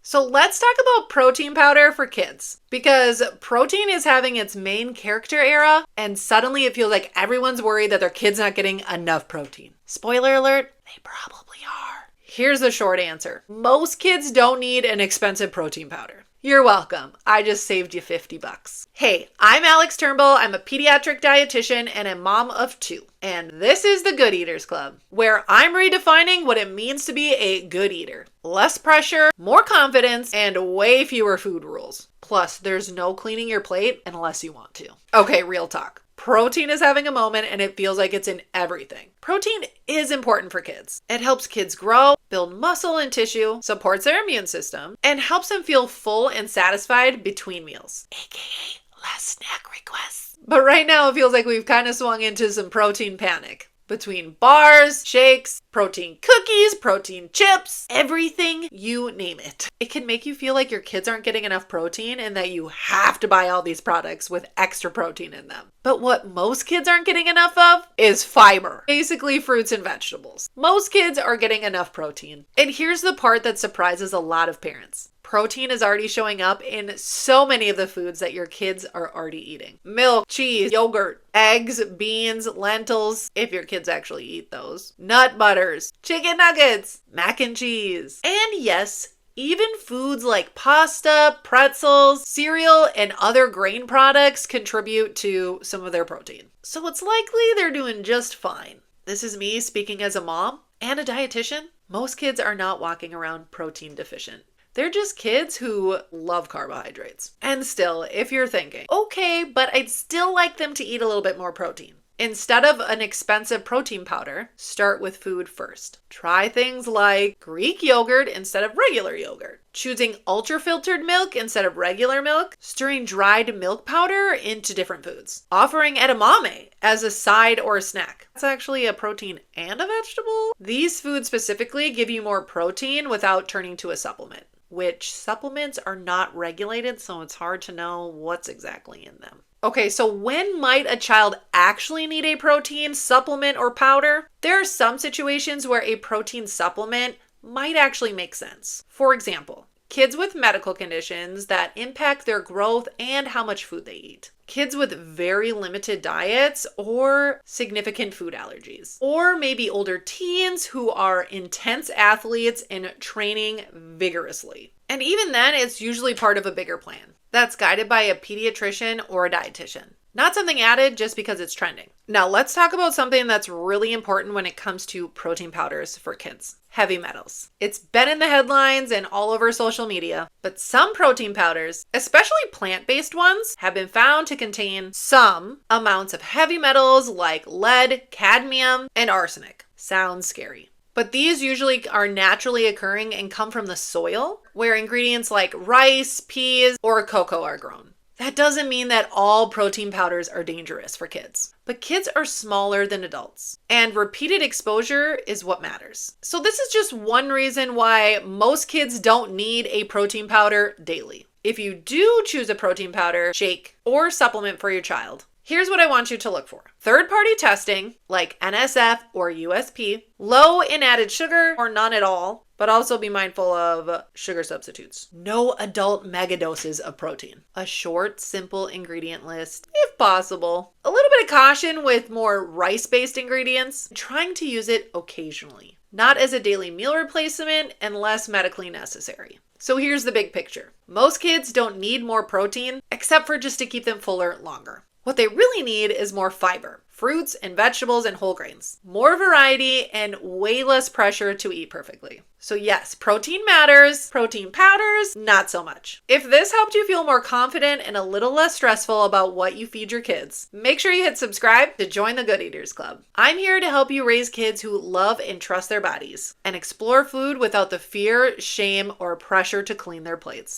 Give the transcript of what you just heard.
So let's talk about protein powder for kids, because protein is having its main character era and suddenly it feels like everyone's worried that their kid's not getting enough protein. Spoiler alert, they probably are. Here's the short answer. Most kids don't need an expensive protein powder. You're welcome. I just saved you $50. Hey, I'm Alex Turnbull. I'm a pediatric dietitian and a mom of 2. And this is the Good Eaters Club, where I'm redefining what it means to be a good eater. Less pressure, more confidence, and way fewer food rules. Plus, there's no cleaning your plate unless you want to. Okay, real talk. Protein is having a moment and it feels like it's in everything. Protein is important for kids. It helps kids grow, build muscle and tissue, supports their immune system, and helps them feel full and satisfied between meals, aka less snack requests. But right now it feels like we've kind of swung into some protein panic. Between bars, shakes, protein cookies, protein chips, everything, you name it. It can make you feel like your kids aren't getting enough protein and that you have to buy all these products with extra protein in them. But what most kids aren't getting enough of is fiber, basically fruits and vegetables. Most kids are getting enough protein. And here's the part that surprises a lot of parents. Protein is already showing up in so many of the foods that your kids are already eating. Milk, cheese, yogurt, eggs, beans, lentils, if your kids actually eat those, nut butters, chicken nuggets, mac and cheese. And yes, even foods like pasta, pretzels, cereal, and other grain products contribute to some of their protein. So it's likely they're doing just fine. This is me speaking as a mom and a dietitian. Most kids are not walking around protein deficient. They're just kids who love carbohydrates. And still, if you're thinking, okay, but I'd still like them to eat a little bit more protein. Instead of an expensive protein powder, start with food first. Try things like Greek yogurt instead of regular yogurt, choosing ultra-filtered milk instead of regular milk, stirring dried milk powder into different foods, offering edamame as a side or a snack. That's actually a protein and a vegetable. These foods specifically give you more protein without turning to a supplement, which supplements are not regulated, so it's hard to know what's exactly in them. Okay, so when might a child actually need a protein supplement or powder? There are some situations where a protein supplement might actually make sense. For example, kids with medical conditions that impact their growth and how much food they eat. Kids with very limited diets or significant food allergies. Or maybe older teens who are intense athletes and training vigorously. And even then, it's usually part of a bigger plan that's guided by a pediatrician or a dietitian. Not something added just because it's trending. Now let's talk about something that's really important when it comes to protein powders for kids. Heavy metals. It's been in the headlines and all over social media, but some protein powders, especially plant-based ones, have been found to contain some amounts of heavy metals like lead, cadmium, and arsenic. Sounds scary. But these usually are naturally occurring and come from the soil, where ingredients like rice, peas, or cocoa are grown. That doesn't mean that all protein powders are dangerous for kids, but kids are smaller than adults, and repeated exposure is what matters. So this is just one reason why most kids don't need a protein powder daily. If you do choose a protein powder, shake, or supplement for your child, here's what I want you to look for. Third-party testing, like NSF or USP, low in added sugar or none at all, but also be mindful of sugar substitutes. No adult megadoses of protein. A short, simple ingredient list, if possible. A little bit of caution with more rice-based ingredients, trying to use it occasionally. Not as a daily meal replacement unless medically necessary. So here's the big picture. Most kids don't need more protein, except for just to keep them fuller longer. What they really need is more fiber, fruits and vegetables and whole grains, more variety, and way less pressure to eat perfectly. So yes, protein matters, protein powders, not so much. If this helped you feel more confident and a little less stressful about what you feed your kids, make sure you hit subscribe to join the Good Eaters Club. I'm here to help you raise kids who love and trust their bodies and explore food without the fear, shame, or pressure to clean their plates.